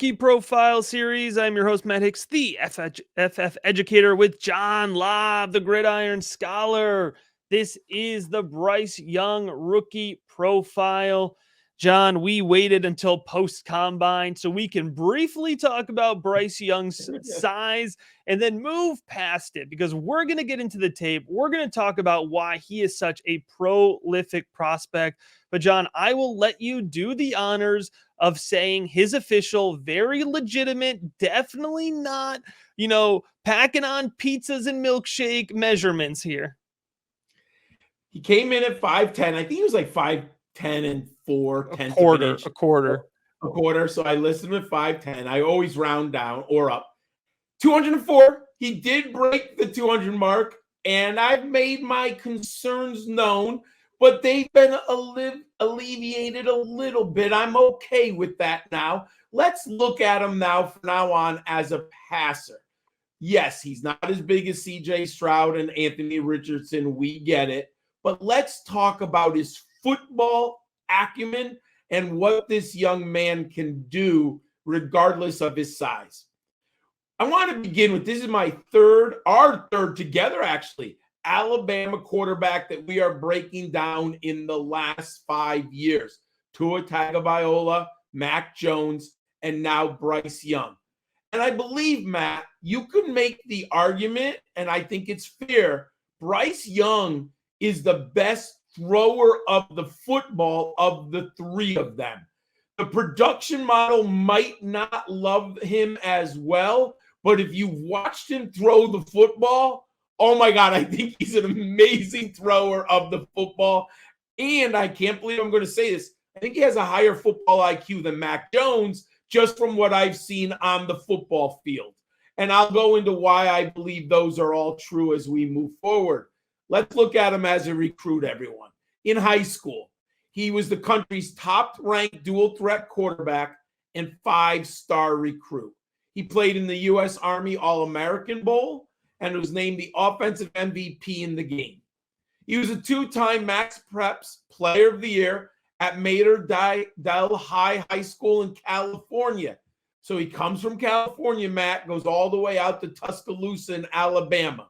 Rookie Profile Series. I'm your host, Matt Hicks, the FF educator with John Lobb, the Gridiron Scholar. This is the Bryce Young Rookie Profile. John, we waited until post-combine so we can briefly talk about Bryce Young's size and then move past it because we're going to get into the tape. We're going to talk about why he is such a prolific prospect. But John, I will let you do the honors of saying his official, very legitimate, definitely not, packing on pizzas and milkshake measurements here. He came in at 5'10". I think he was like 5'10 and 4/10 A quarter. So I listed him at 5'10". I always round down or up. 204. He did break the 200 mark, and I've made my concerns known, but they've been alleviated a little bit. I'm okay with that now. Let's look at him now from now on as a passer. Yes, he's not as big as C.J. Stroud and Anthony Richardson. We get it. But let's talk about his football acumen and what this young man can do regardless of his size. I want to begin with, this is our third together actually, Alabama quarterback that we are breaking down in the last 5 years. Tua Tagovailoa, Mac Jones, and now Bryce Young. And I believe, Matt, you could make the argument, and I think it's fair, Bryce Young is the best thrower of the football of the three of them. The production model might not love him as well, but if you've watched him throw the football, oh my God, I think he's an amazing thrower of the football. And I can't believe I'm going to say this. I think he has a higher football IQ than Mac Jones, just from what I've seen on the football field. And I'll go into why I believe those are all true as we move forward. Let's look at him as a recruit, everyone. In high school, he was the country's top-ranked dual-threat quarterback and 5-star recruit. He played in the U.S. Army All-American Bowl and was named the offensive MVP in the game. He was a 2-time Max Preps Player of the Year at Mater Del High School in California. So he comes from California, Matt, goes all the way out to Tuscaloosa in Alabama.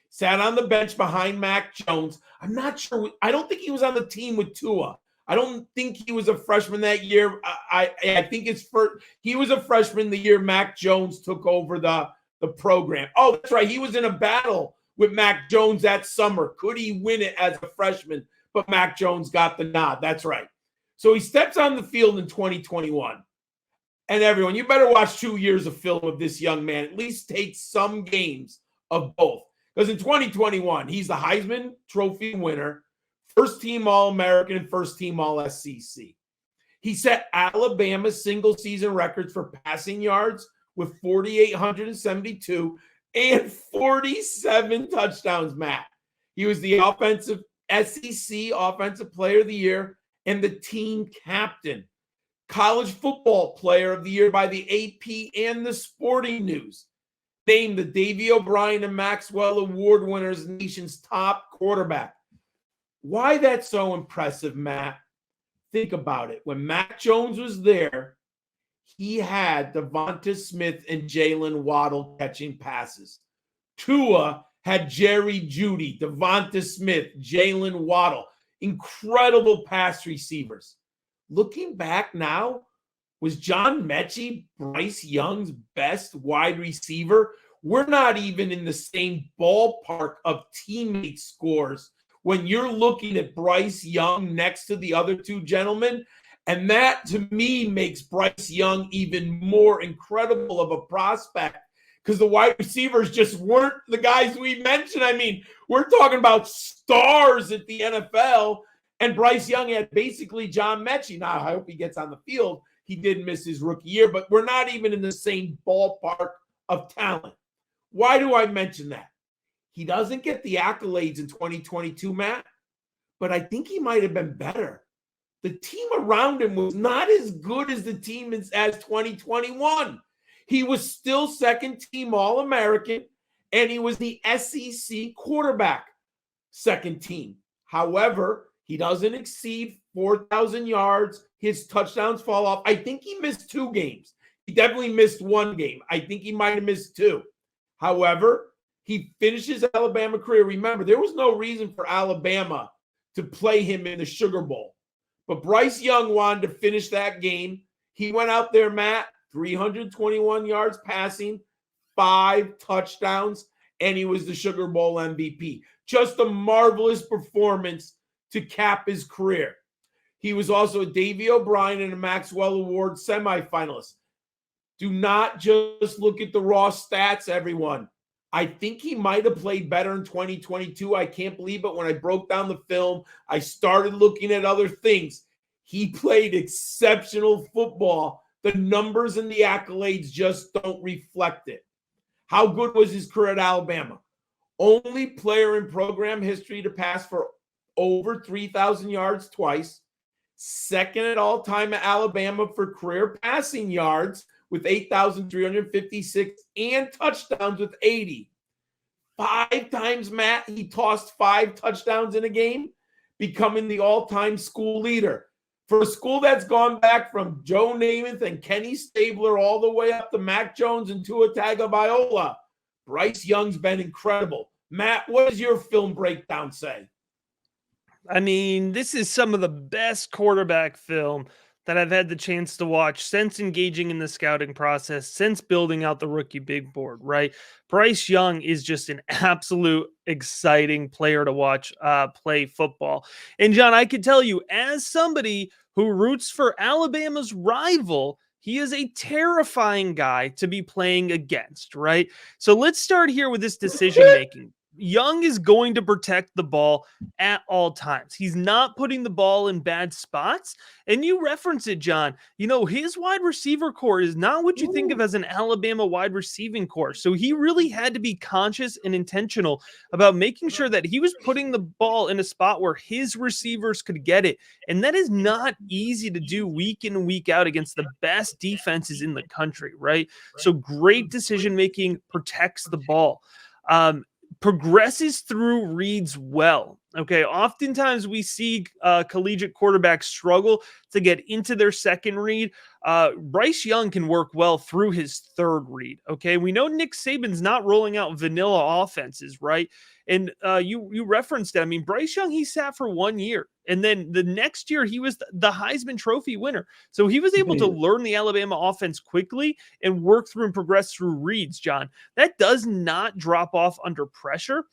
Sat on the bench behind Mac Jones. I'm not sure. I don't think he was on the team with Tua. I don't think he was a freshman that year. I think he was a freshman the year Mac Jones took over the program. Oh, that's right. He was in a battle with Mac Jones that summer. Could he win it as a freshman? But Mac Jones got the nod. That's right. So he steps on the field in 2021. And everyone, you better watch 2 years of film of this young man. At least take some games of both. Because in 2021, he's the Heisman Trophy winner, first-team All-American, and first-team All-SEC. He set Alabama single-season records for passing yards with 4,872 and 47 touchdowns, Matt. He was the SEC Offensive Player of the Year and the team captain. College Football Player of the Year by the AP and the Sporting News. Named the Davey O'Brien and Maxwell Award winners, nation's top quarterback. Why that's so impressive, Matt? Think about it. When Mac Jones was there, he had Devonta Smith and Jalen Waddle catching passes. Tua had Jerry Jeudy, Devonta Smith, Jalen Waddle. Incredible pass receivers. Looking back now, was John Mechie Bryce Young's best wide receiver? We're not even in the same ballpark of teammate scores when you're looking at Bryce Young next to the other two gentlemen. And that, to me, makes Bryce Young even more incredible of a prospect because the wide receivers just weren't the guys we mentioned. I mean, we're talking about stars at the NFL, and Bryce Young had basically John Mechie. Now, I hope he gets on the field. He did miss his rookie year, but we're not even in the same ballpark of talent. Why do I mention that? He doesn't get the accolades in 2022, Matt, but I think he might have been better. The team around him was not as good as the team as 2021. He was still second-team All-American, and he was the SEC quarterback, second team. However, he doesn't exceed 4,000 yards. His touchdowns fall off. I think he missed 2 games. definitely missed one game. I think he might have missed two. However, he finishes Alabama career. Remember, there was no reason for Alabama to play him in the Sugar Bowl. But Bryce Young wanted to finish that game. He went out there, Matt, 321 yards passing, 5 touchdowns, and he was the Sugar Bowl MVP. Just a marvelous performance to cap his career. He was also a Davey O'Brien and a Maxwell Award semifinalist. Do not just look at the raw stats, everyone. I think he might have played better in 2022. I can't believe it. When I broke down the film, I started looking at other things. He played exceptional football. The numbers and the accolades just don't reflect it. How good was his career at Alabama? Only player in program history to pass for over 3,000 yards twice. Second at all time at Alabama for career passing yards with 8,356 and touchdowns with 80. 5 times, Matt, he tossed 5 touchdowns in a game, becoming the all-time school leader. For a school that's gone back from Joe Namath and Kenny Stabler all the way up to Mac Jones and Tua Tagovailoa, Bryce Young's been incredible. Matt, what does your film breakdown say? I mean, this is some of the best quarterback film that I've had the chance to watch since engaging in the scouting process, since building out the rookie big board, right? Bryce Young is just an absolute exciting player to watch play football. And John, I can tell you, as somebody who roots for Alabama's rival, he is a terrifying guy to be playing against, right? So let's start here with this decision making. Young is going to protect the ball at all times. He's not putting the ball in bad spots. And you reference it, John. You know, his wide receiver core is not what you think of as an Alabama wide receiving core. So he really had to be conscious and intentional about making sure that he was putting the ball in a spot where his receivers could get it. And that is not easy to do week in and week out against the best defenses in the country, right? So great decision making, protects the ball. Progresses through reads well. Okay. Oftentimes we see collegiate quarterbacks struggle to get into their second read. Bryce Young can work well through his third read. Okay. We know Nick Saban's not rolling out vanilla offenses, right? And you referenced it. I mean, Bryce Young, he sat for 1 year. And then the next year, he was the Heisman Trophy winner. So he was able to learn the Alabama offense quickly and work through and progress through reads, John. That does not drop off under pressure.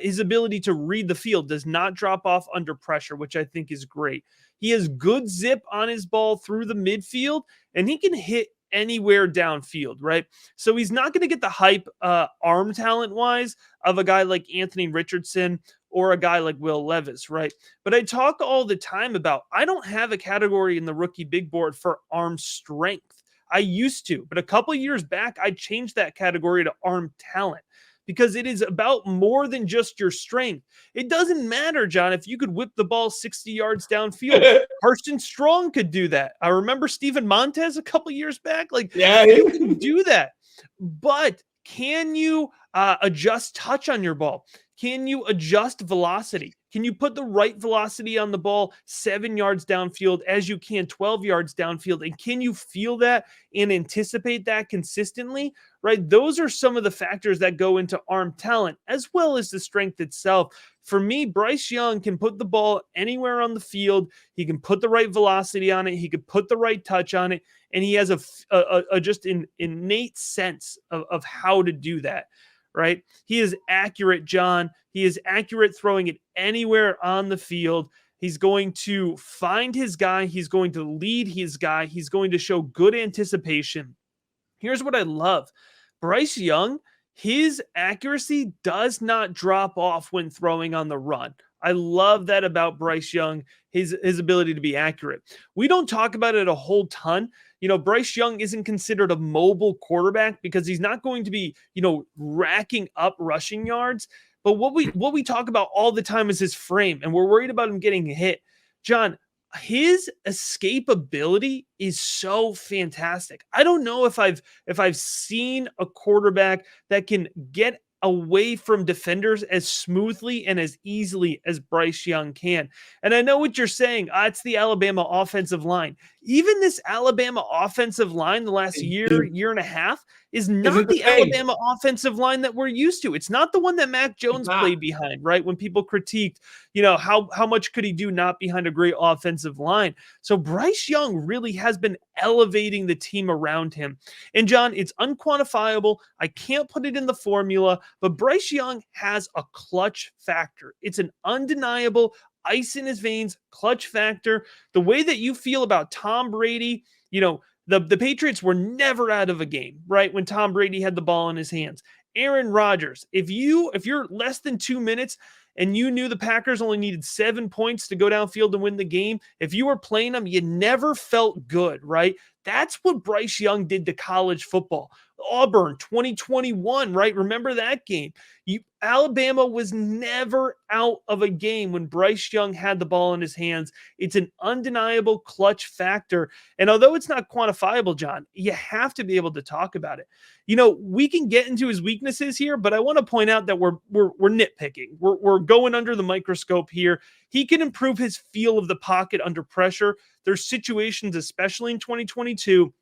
His ability to read the field does not drop off under pressure, which I think is great. He has good zip on his ball through the midfield, and he can hit anywhere downfield, right? So he's not going to get the hype arm talent wise of a guy like Anthony Richardson or a guy like Will Levis, right? But I talk all the time about, I don't have a category in the rookie big board for arm strength. I used to, but a couple years back, I changed that category to arm talent, because it is about more than just your strength. It doesn't matter, John, if you could whip the ball 60 yards downfield. Carson Strong could do that. I remember Steven Montez a couple years back. Like, yeah, you can do that. But can you adjust touch on your ball? Can you adjust velocity? Can you put the right velocity on the ball 7 yards downfield as you can 12 yards downfield? And can you feel that and anticipate that consistently? Right? Those are some of the factors that go into arm talent, as well as the strength itself. For me, Bryce Young can put the ball anywhere on the field. He can put the right velocity on it. He could put the right touch on it. And he has a just an innate sense of how to do that. Right? He is accurate, John. He is accurate throwing it anywhere on the field. He's going to find his guy. He's going to lead his guy. He's going to show good anticipation. Here's what I love. Bryce Young, his accuracy does not drop off when throwing on the run. I love that about Bryce Young, his ability to be accurate. We don't talk about it a whole ton. You know, Bryce Young isn't considered a mobile quarterback because he's not going to be, racking up rushing yards. But what we talk about all the time is his frame, and we're worried about him getting hit. John, his escapability is so fantastic. I don't know if I've seen a quarterback that can get away from defenders as smoothly and as easily as Bryce Young can. And I know what you're saying. It's the Alabama offensive line. Even this Alabama offensive line the last year and a half is not Isn't the the same. Alabama offensive line that we're used to. It's not the one that Mac Jones not. played behind, right? When people critiqued, how much could he do not behind a great offensive line? So Bryce Young really has been elevating the team around him. And John, it's unquantifiable. I can't put it in the formula, but Bryce Young has a clutch factor. It's an undeniable ice in his veins clutch factor. The way that you feel about Tom Brady, the Patriots were never out of a game, right? When Tom Brady had the ball in his hands. Aaron Rodgers, if you're less than 2 minutes and you knew the Packers only needed 7 points to go downfield and win the game, if you were playing them, you never felt good, right? That's what Bryce Young did to college football. Auburn 2021, right? Remember that game? Alabama was never out of a game when Bryce Young had the ball in his hands. It's an undeniable clutch factor. And although it's not quantifiable, John, you have to be able to talk about it. We can get into his weaknesses here, but I want to point out that we're nitpicking. We're going under the microscope here. He can improve his feel of the pocket under pressure. There's situations, especially in 2022,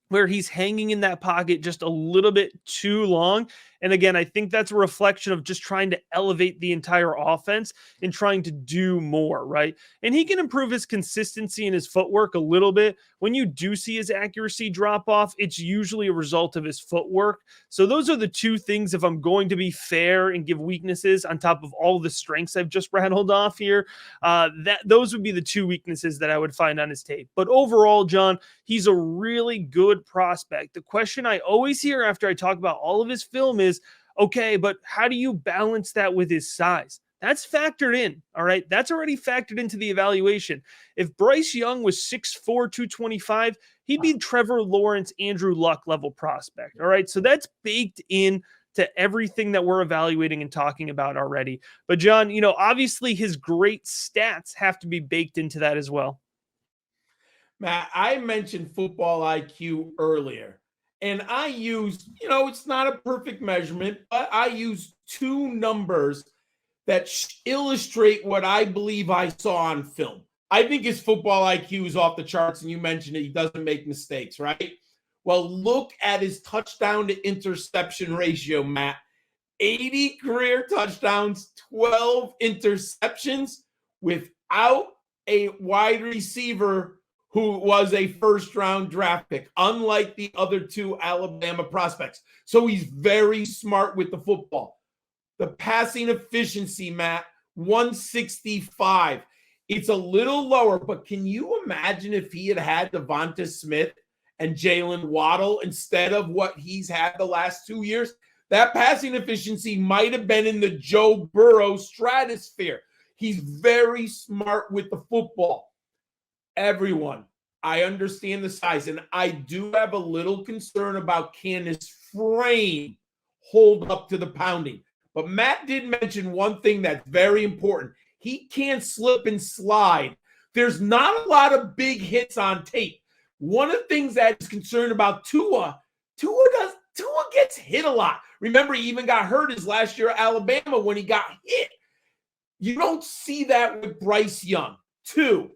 where he's hanging in that pocket just a little bit too long. And again, I think that's a reflection of just trying to elevate the entire offense and trying to do more, right? And he can improve his consistency and his footwork a little bit. When you do see his accuracy drop off, it's usually a result of his footwork. So those are the two things, if I'm going to be fair and give weaknesses on top of all the strengths I've just rattled off here, those would be the two weaknesses that I would find on his tape. But overall, John, he's a really good prospect. The question I always hear after I talk about all of his film is, okay, but how do you balance that with his size? That's factored in, all right? That's already factored into the evaluation. If Bryce Young was 6'4", 225, he'd be Trevor Lawrence, Andrew Luck level prospect, all right? So that's baked in to everything that we're evaluating and talking about already. But John, obviously his great stats have to be baked into that as well. Matt, I mentioned football IQ earlier, and I used, it's not a perfect measurement, but I used two numbers that illustrate what I believe I saw on film. I think his football IQ is off the charts, and you mentioned it. He doesn't make mistakes, right? Well, look at his touchdown to interception ratio, Matt. 80 career touchdowns, 12 interceptions without a wide receiver who was a first-round draft pick, unlike the other two Alabama prospects. So he's very smart with the football. The passing efficiency, Matt, 165. It's a little lower, but can you imagine if he had Devonta Smith and Jalen Waddle instead of what he's had the last 2 years? That passing efficiency might have been in the Joe Burrow stratosphere. He's very smart with the football. Everyone, I understand the size, and I do have a little concern about can his frame hold up to the pounding. But Matt did mention one thing that's very important. He can't slip and slide. There's not a lot of big hits on tape. One of the things that is concerned about Tua gets hit a lot. Remember, he even got hurt his last year at Alabama when he got hit. You don't see that with Bryce Young. Two,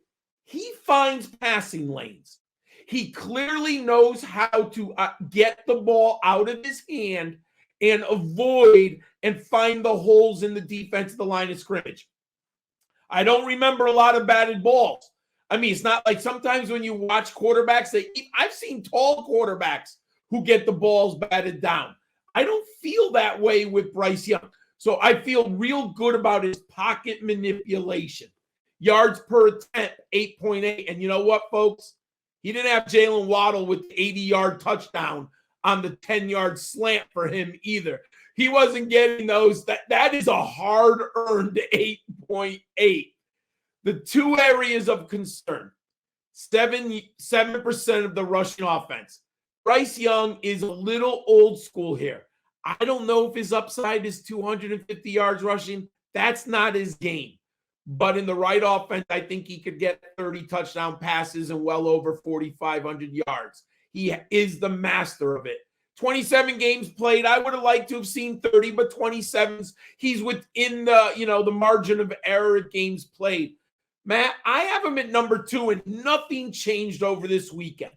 he finds passing lanes. He clearly knows how to get the ball out of his hand and avoid and find the holes in the defense of the line of scrimmage. I don't remember a lot of batted balls. I mean, it's not like sometimes when you watch quarterbacks, I've seen tall quarterbacks who get the balls batted down. I don't feel that way with Bryce Young. So I feel real good about his pocket manipulation. Yards per attempt, 8.8. And you know what, folks? He didn't have Jalen Waddle with the 80-yard touchdown on the 10-yard slant for him either. He wasn't getting those. That is a hard-earned 8.8. The two areas of concern, 7% of the rushing offense. Bryce Young is a little old school here. I don't know if his upside is 250 yards rushing. That's not his game. But in the right offense, I think he could get 30 touchdown passes and well over 4,500 yards. He is the master of it. 27 games played. I would have liked to have seen 30, but 27's, he's within the margin of error at games played. Matt, I have him at number 2, and nothing changed over this weekend.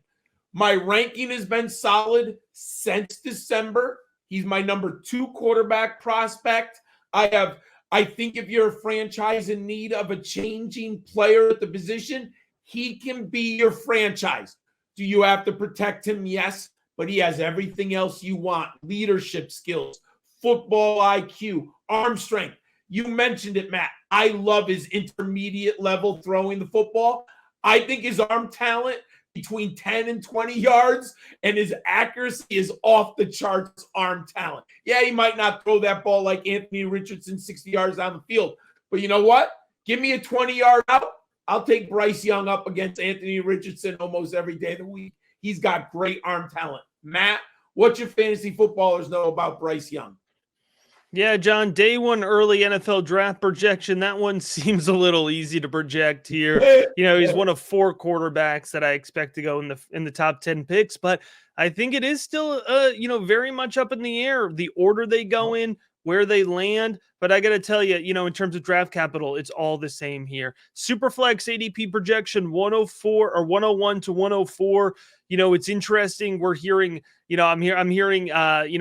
My ranking has been solid since December. He's my number 2 quarterback prospect. I think if you're a franchise in need of a changing player at the position, he can be your franchise. Do you have to protect him? Yes, but he has everything else you want: leadership skills, football IQ, arm strength. You mentioned it, Matt. I love his intermediate level throwing the football. I think his arm talent between 10 and 20 yards and his accuracy is off the charts arm talent. Yeah, he might not throw that ball like Anthony Richardson 60 yards down the field, but you know what? Give me a 20-yard out. I'll take Bryce Young up against Anthony Richardson almost every day of the week. He's got great arm talent. Matt, what your fantasy footballers know about Bryce Young? Yeah, John, day one early NFL draft projection. That one seems a little easy to project here. He's one of 4 quarterbacks that I expect to go in the top 10 picks, but I think it is still very much up in the air, the order they go in, where they land. But I got to tell you, in terms of draft capital, it's all the same here. Superflex ADP projection 104 or 101 to 104. It's interesting. We're hearing, I'm hearing,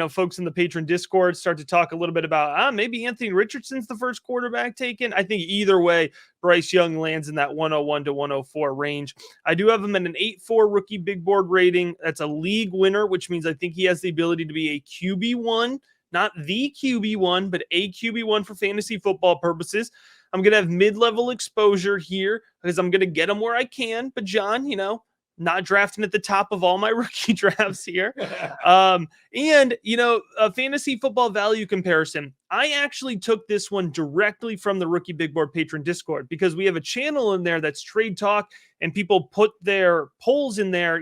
folks in the patron Discord start to talk a little bit about, maybe Anthony Richardson's the first quarterback taken. I think either way, Bryce Young lands in that 101 to 104 range. I do have him at an 8.4 rookie big board rating. That's a league winner, which means I think he has the ability to be a QB1, not the QB1, but a QB1 for fantasy football purposes. I'm going to have mid-level exposure here because I'm going to get him where I can. But John, not drafting at the top of all my rookie drafts here. A fantasy football value comparison. I actually took this one directly from the Rookie Big Board patron Discord because we have a channel in there that's trade talk and people put their polls in there,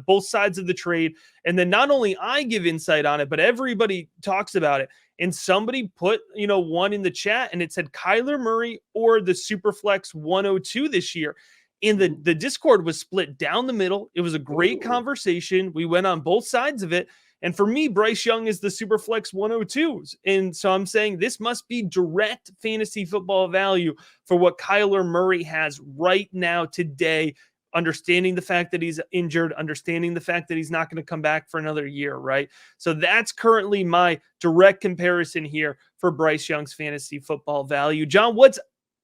both sides of the trade. And then not only I give insight on it, but everybody talks about it. And somebody put, one in the chat and it said Kyler Murray or the Superflex 102 this year. And the Discord was split down the middle. It was a great conversation. We went on both sides of it. And for me, Bryce Young is the Superflex 102s. And so I'm saying this must be direct fantasy football value for what Kyler Murray has right now today, understanding the fact that he's injured, understanding the fact that he's not going to come back for another year, right? So that's currently my direct comparison here for Bryce Young's fantasy football value. John, what's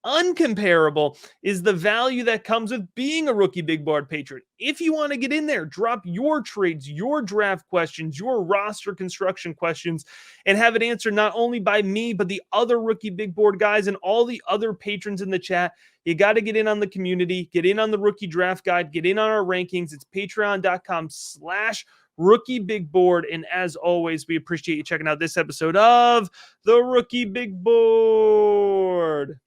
uncomparable is the value that comes with being a Rookie Big Board patron. If you want to get in there, drop your trades, your draft questions, your roster construction questions, and have it answered not only by me, but the other Rookie Big Board guys and all the other patrons in the chat. You got to get in on the community, get in on the rookie draft guide, get in on our rankings. It's patreon.com/Rookie Big Board. And as always, we appreciate you checking out this episode of the Rookie Big Board.